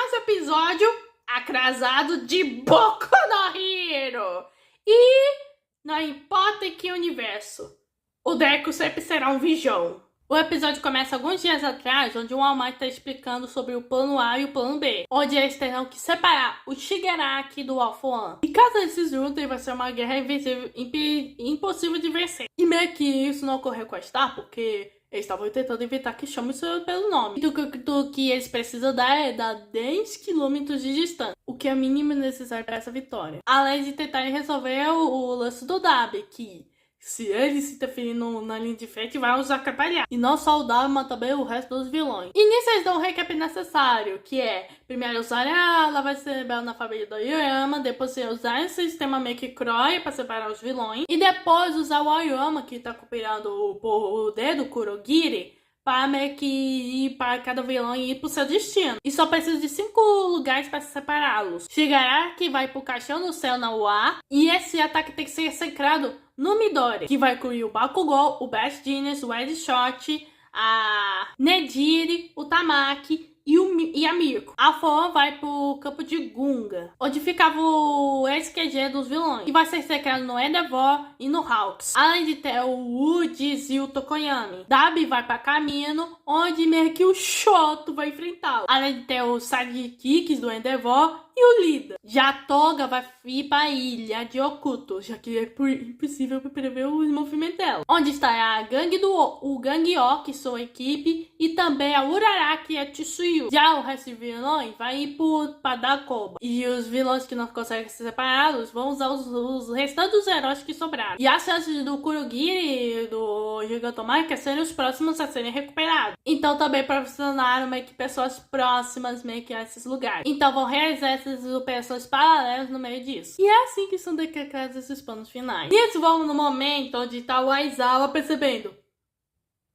mais um episódio atrasado de Boku no Hero. E não importa em que universo, o Deku sempre será um Vision. O episódio começa alguns dias atrás, onde o All Might está explicando sobre o plano A e o plano B, onde eles terão que separar o Shigaraki do All For One. E caso eles se juntem, vai ser uma guerra invencível, impossível de vencer. E meio que isso não ocorreu com a Star, porque eles estavam tentando evitar que chame isso pelo nome. E o que eles precisam dar é dar 10 km de distância, o que é o mínimo necessário para essa vitória. Além de tentarem resolver o lance do Dabi, que se ele se interferir na linha de frente, vai os atrapalhar. E não só o Dabi, mas também o resto dos vilões. E nisso eles dão um recap necessário, que é primeiro usarem a lavagem cerebral na família do Aoyama, depois usar esse sistema Make Croy para separar os vilões, e depois usar o Aoyama, que tá cooperando o dedo Kurogiri, para meio que ir para cada vilão e ir pro seu destino. E só precisa de 5 lugares para separá-los. Shigaraki vai pro caixão no céu na UA, e esse ataque tem que ser secrado no Midori, que vai incluir o Bakugou, o Best Genius, o Ed Shot, a Nejiri, o Tamaki e a Miko. A Foan vai pro campo de Gunga, onde ficava o ex-QG dos vilões, e vai ser secrado no Endeavor e no Hawks. Além de ter o Woods e o Tokoyami. Dabi vai pra Camino, onde meio que o Shoto vai enfrentá-lo. Além de ter os sidekicks do Endeavor e o líder. Já Toga vai ir pra ilha de Okuto, já que é impossível prever o movimento dela. Onde está a gangue o Gangue O, que sua equipe, e também a Uraraki e a Tsuyu. Já o resto de vilões vai ir pra Dakoba. E os vilões que não conseguem ser separados vão usar os restantes heróis que sobraram. E as chances do Kurogiri e do Gigantomachia serem os próximos a serem recuperados. Então também proporcionaram meio que pessoas próximas meio que a esses lugares. Então vão realizar essas operações paralelas no meio disso. E é assim que são decretados esses planos finais. E eles vão no momento onde tá o Aizawa percebendo: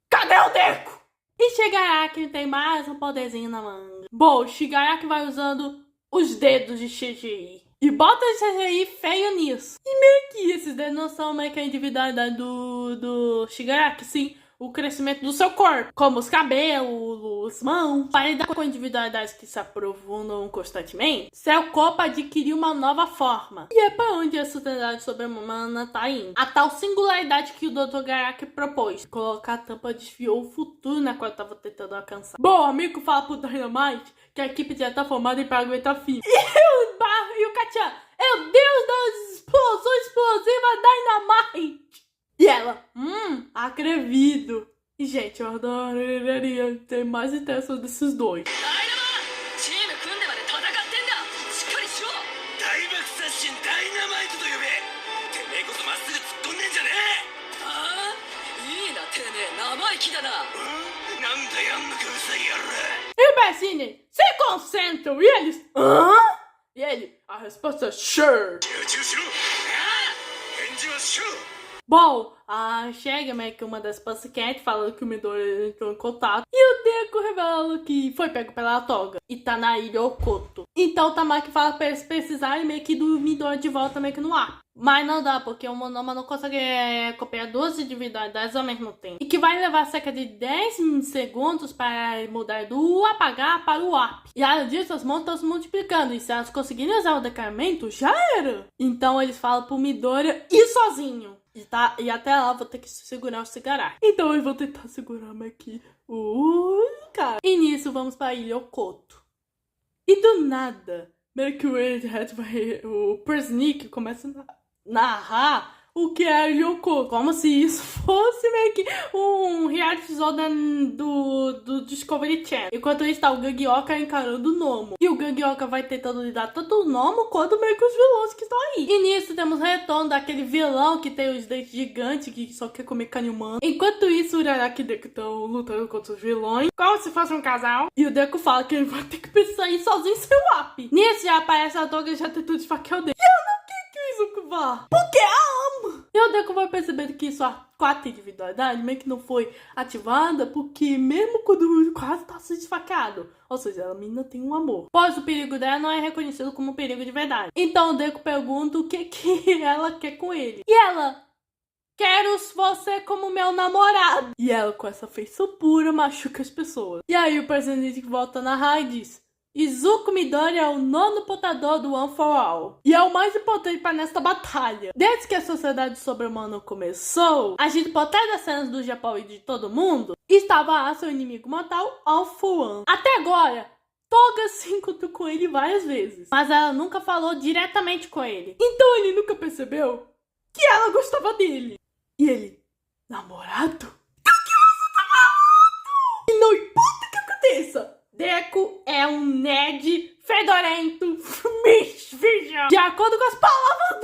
cadê o Deku? E Shigaraki tem mais um poderzinho na manga. Bom, Shigaraki vai usando os dedos de CGI. E bota esse CGI feio nisso. E meio que esses dedos não são meio que a individualidade do Shigaraki, sim, o crescimento do seu corpo, como os cabelos, mãos. Para lidar com individualidades que se aprofundam constantemente, seu corpo adquiriu uma nova forma. E é para onde a sociedade sobre-humana tá indo. A tal singularidade que o Dr. Garaki propôs. Colocar a tampa desviou o futuro na qual estava tentando alcançar. Bom, o amigo fala pro Dynamite que a equipe já tá formada em aguentar firme. E o Katia é o deus das explosões explosivas Dynamite. E ela, atrevido. E, gente, eu adoraria ter mais interação desses dois. E o Bessine se concentram e eles, hã? E ele, a resposta é sure. Bom, chega meio que uma das Pussycat falando que o Midori entrou em contato. E o Deku revela que foi pego pela Toga e tá na ilha Okoto. Então o Tamaki fala pra eles precisarem meio que do Midori de volta meio que no ar. Mas não dá, porque o Monoma não consegue copiar duas individualidades ao mesmo tempo. E que vai levar cerca de 10 segundos para mudar do apagar para o up. E além disso, as mãos estão se multiplicando. E se elas conseguirem usar o decaimento, já era. Então eles falam pro Midori ir sozinho. E até lá vou ter que segurar o Shigaraki. Então eu vou tentar segurar aqui o cara. E nisso vamos pra ilha Okoto. E do nada, meio que o Persnick começa a narrar o que é a ilha Okoto. Como se isso fosse meio que um reality show do Discovery Channel. Enquanto isso tá o Gangioka encarando o Nomo. E o Gangioka vai tentando lidar tanto o Nomo quanto meio que os vilões que estão aí. E nisso temos o retorno daquele vilão que tem os dentes gigantes que só quer comer carne humana. Enquanto isso, o Uraraki e o Deku estão lutando contra os vilões, como se fosse um casal. E o Deku fala que ele vai ter que precisar ir sozinho sem o App. Nisso já aparece a Toga e já tentou desfaquear o Deku. E eu não quis isso, vá. Porque a ama. E o Deku vai percebendo que sua quarta individualidade meio que não foi ativada, porque mesmo quando quase tá se esfaqueado, ou seja, a menina tem um amor, pois o perigo dela não é reconhecido como um perigo de verdade. Então o Deku pergunta o que ela quer com ele. E ela: quero você como meu namorado. E ela, com essa feição pura, machuca as pessoas. E aí o presidente volta a narrar e diz: Izuku Midori é o 9º portador do One for All. E é o mais importante para nesta batalha. Desde que a sociedade sobre-humana começou, a gente por trás das cenas do Japão e de todo mundo, estava a seu inimigo mortal, All for One. Até agora, Toga se encontrou com ele várias vezes, mas ela nunca falou diretamente com ele. Então ele nunca percebeu que ela gostava dele. E ele, namorado? E não importa o que aconteça, Deku é um nerd fedorento virgem. De acordo com as palavras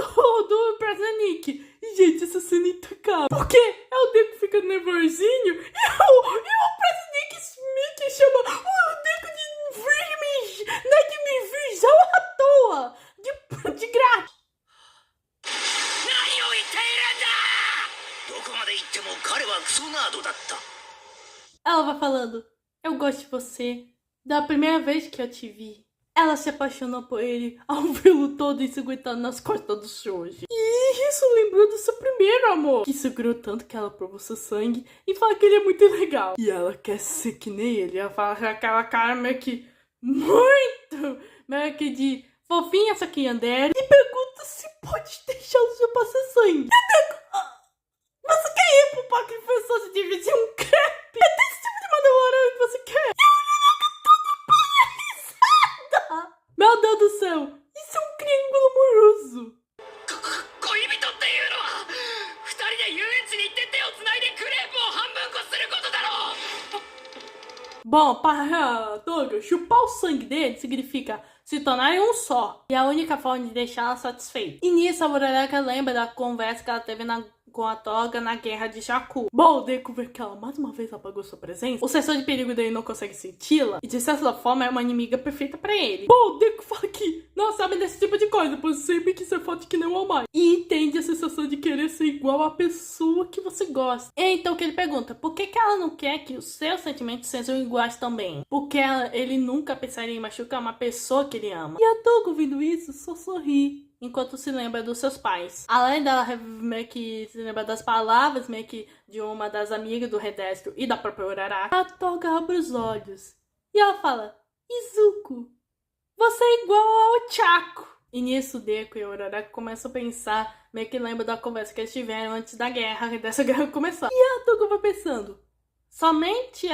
do President Nick. E, gente, essa cena é intocável. Porque é o Deku ficando nervosinho e o President Nick chama o Deku de virgem, nerd virgem à toa. De graça. Ela vai falando, eu gosto de você. Da primeira vez que eu te vi, ela se apaixonou por ele ao vê-lo todo ensanguentado nas costas do Shoji. E isso lembrou do seu primeiro amor, que segurou tanto que ela provou seu sangue e fala que ele é muito legal. E ela quer ser que nem ele. Ela fala com aquela cara meio que de fofinha, só que yandere. E pergunta se pode deixar o seu passar sangue. E Deku, você quer ir pro parque de pessoas e dividir um crepe? É desse tipo de mandaloriano que você quer? Meu Deus do céu, isso é um triângulo amoroso. Bom, para Toga, chupar o sangue dele significa se tornarem um só. E a única forma de deixá-la satisfeita. E nisso a Uraraka lembra da conversa que ela teve com a Toga na guerra de Shaku. Bom, o Deku vê que ela mais uma vez apagou sua presença. O sensor de perigo dele não consegue senti-la. E de certa forma é uma inimiga perfeita pra ele. Bom, o Deku fala que não sabe desse tipo de coisa, pois sempre quis ser forte que nem o All Might. E entende a sensação de querer ser igual à pessoa que você gosta. É então que ele pergunta, por que ela não quer que os seus sentimentos sejam iguais também? Porque ele nunca pensaria em machucar uma pessoa que ele ama. E a Toga, ouvindo isso, só sorri. Enquanto se lembra dos seus pais. Além dela meio que se lembra das palavras, meio que de uma das amigas do Redestro e da própria Uraraka, a Toga abre os olhos. E ela fala, Izuku, você é igual ao Chaco. E nisso o Deku e a Uraraka começam a pensar, meio que lembra da conversa que eles tiveram antes da guerra, dessa guerra começar. E a Toga vai pensando, somente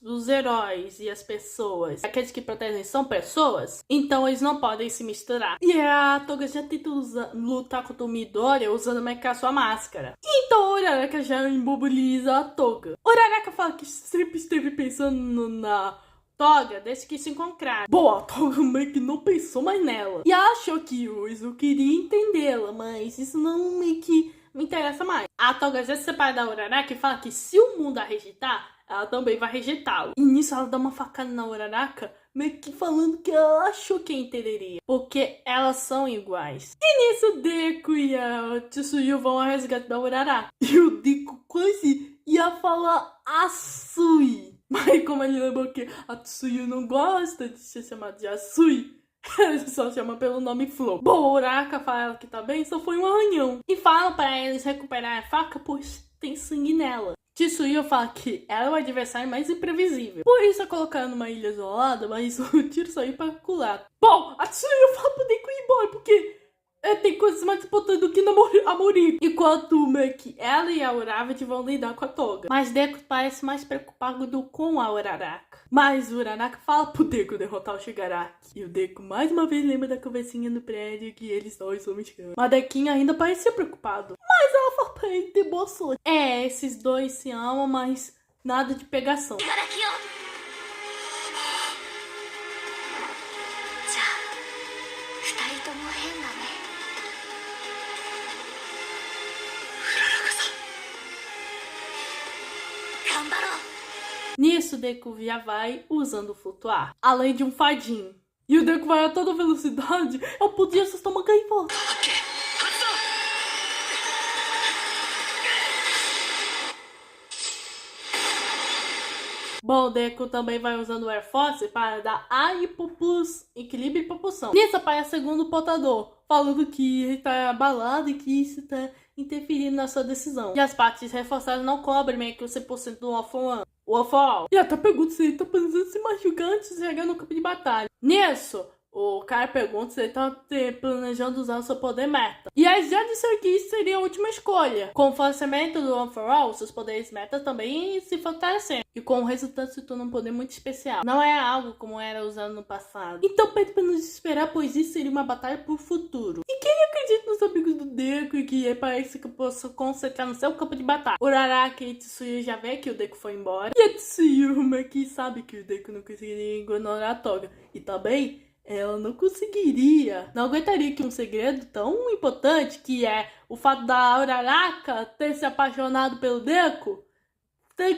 os heróis e as pessoas, aqueles que protegem são pessoas, então eles não podem se misturar. E a Toga já tenta lutar contra o Midoriya usando meio que a sua máscara. Então a Uraraka já imobiliza a Toga. A Uraraka fala que sempre esteve pensando na Toga desde que se encontraram. Boa, a Toga meio que não pensou mais nela. E achou que o Izuku queria entendê-la, mas isso não meio que me interessa mais. A Toga já se separa da Uraraka e fala que se o mundo a rejeitar, ela também vai rejeitá-lo. E nisso ela dá uma facada na Uraraka, meio que falando que ela achou que entenderia, porque elas são iguais. E nisso o Deku e a Tsuyu vão ao resgate da Uraraka. E o Deku quase ia falar Asui. Mas como ele lembrou que a Tsuyu não gosta de ser chamada de Asui, ele só chama pelo nome Flor. Bom, o Uraraka fala que tá bem, só foi um arranhão. E fala pra eles recuperar a faca, pois tem sangue nela. Tsuyu fala que ela é o adversário mais imprevisível. Por isso é colocar numa ilha isolada, mas o tiro saiu pra culata. Bom, a Tsuyu fala pro Deku ir embora, porque tem coisas mais importantes do que namorar. Enquanto meio que ela e a Uraravati vão lidar com a Toga. Mas Deku parece mais preocupado com a Uraraka. Mas o Uraraka fala pro Deku derrotar o Shigaraki. E o Deku mais uma vez lembra da conversinha no prédio que eles dois são mexicanos. Mas Dequinho ainda parecia preocupado. Mas ela fala pra ele ter boa sorte. Esses dois se amam, mas nada de pegação. Nisso, Deku já vai usando flutuar, além de um fadinho. E o Deku vai a toda velocidade, eu podia assustar uma gaivota. Bom, o Deku também vai usando o Air Force para dar ar e equilíbrio e propulsão. Nisso aparece o segundo portador, falando que ele tá abalado e que isso tá interferindo na sua decisão. E as partes reforçadas não cobrem meio que o 100% do All for One. O overall. E até pergunta se ele tá pensando se machucar antes de chegar no campo de batalha. Nisso, o cara pergunta se ele tá planejando usar o seu poder meta. E aí já disse que isso seria a última escolha. Com o fortalecimento do One for All, seus poderes meta também se fortalecem. E com o resultado se torna um poder muito especial. Não é algo como era usado no passado. Então pede pra nos desesperar, pois isso seria uma batalha pro futuro. E quem acredita nos amigos do Deku e que parece que possa concentrar no seu campo de batalha? Uraraka e Tsuyu já vê que o Deku foi embora. E a Tsuyuma que sabe que o Deku não conseguiria ignorar a Toga. E também ela não conseguiria, não aguentaria que um segredo tão importante, que é o fato da Uraraka ter se apaixonado pelo Deku,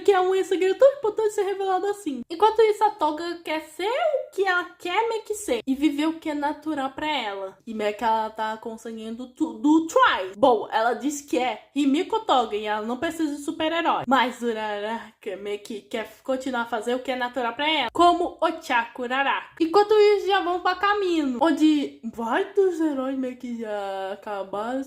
que é um segredo tão importante ser revelado assim. Enquanto isso, a Toga quer ser o que ela quer meio que ser e viver o que é natural pra ela. E meio que ela tá conseguindo do Try. Bom, ela disse que é Himiko Toga e ela não precisa de super-herói. Mas Uraraka meio que quer continuar a fazer o que é natural pra ela, como Ochaku Uraraka. Enquanto isso, já vão pra caminho, onde vários heróis meio que já acabaram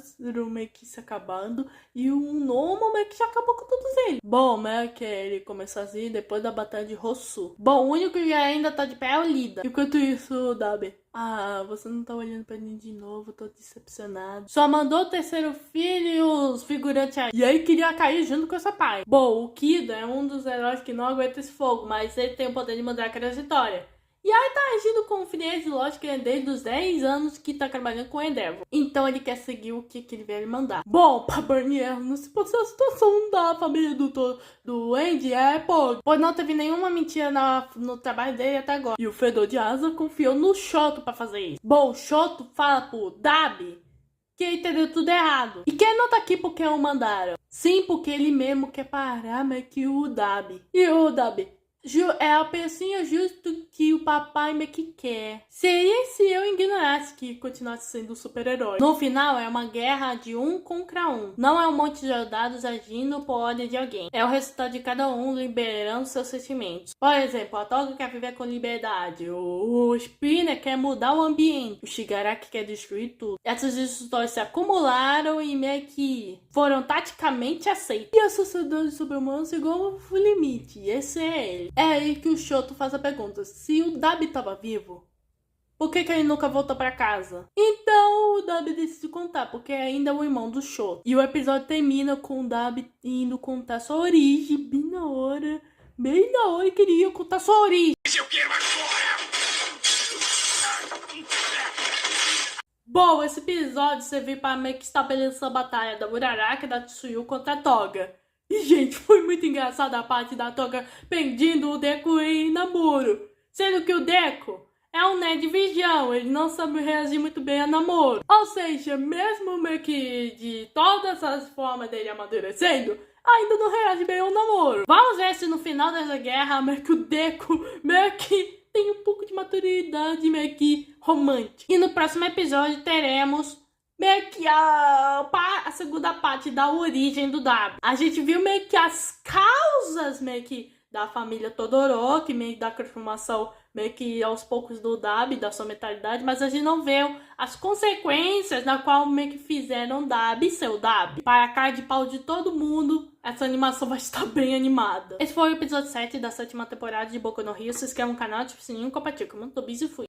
meio que se acabando e o Nomo meio que já acabou com todos eles. Bom, que ele começou assim depois da batalha de Rosu. Bom, o único que ainda tá de pé é o Lida. Enquanto isso, Dabi, você não tá olhando pra mim de novo, tô decepcionado. Só mandou o terceiro filho e os figurantes aí. E aí queria cair junto com seu pai. Bom, o Kida é um dos heróis que não aguenta esse fogo, mas ele tem o poder de mudar a trajetória. E aí tá agindo com frieza e lógica desde os 10 anos que tá trabalhando com o Endeavor. Então ele quer seguir o que ele vier mandar. Bom, pra Barnier, não se pode ser a situação da família do Andy pois não teve nenhuma mentira no trabalho dele até agora. E o Fedor de Asa confiou no Shoto pra fazer isso. Bom, o Shoto fala pro Dabi que ele entendeu tudo errado. E que ele não tá aqui porque o mandaram. Sim, porque ele mesmo quer parar meio que o Dabi. E o Dabi é a pecinha justo que o papai meio que quer. Seria se eu ignorasse que continuasse sendo um super-herói. No final, é uma guerra de 1 contra 1. Não é um monte de soldados agindo por ordem de alguém. É o resultado de cada um liberando seus sentimentos. Por exemplo, a Toga quer viver com liberdade. O Spinner quer mudar o ambiente. O Shigaraki quer destruir tudo. Essas histórias se acumularam e meio que foram taticamente aceitas. E a sociedade sobre-humana chegou ao limite. Esse é ele. É aí que o Shoto faz a pergunta: se o Dabi tava vivo, por que ele nunca voltou pra casa? Então o Dabi decide contar, porque ainda é o irmão do Shoto. E o episódio termina com o Dabi indo contar sua origem, bem na hora ele queria contar sua origem. Eu quero agora! Bom, esse episódio serviu para meio que estabelecer a batalha da Uraraka e da Tsuyu contra a Toga. E, gente, foi muito engraçada a parte da Toga pedindo o Deku em namoro. Sendo que o Deku é um nerd virgão, ele não sabe reagir muito bem a namoro. Ou seja, mesmo meio que de todas as formas dele amadurecendo, ainda não reage bem ao namoro. Vamos ver se no final dessa guerra, meio que o Deku meio que tem um pouco de maturidade meio que romântica. E no próximo episódio teremos meio que a segunda parte da origem do Dabi. A gente viu meio que as causas meio que da família Todoroki, meio da transformação meio que aos poucos do Dabi, da sua mentalidade, mas a gente não viu as consequências na qual meio que fizeram Dabi ser o Dabi. Para a cara de pau de todo mundo, essa animação vai estar bem animada. Esse foi o episódio 7 da 7ª temporada de Boku no Hero. Se inscreva no canal, ative o sininho, compartilhe, comenta, e fui.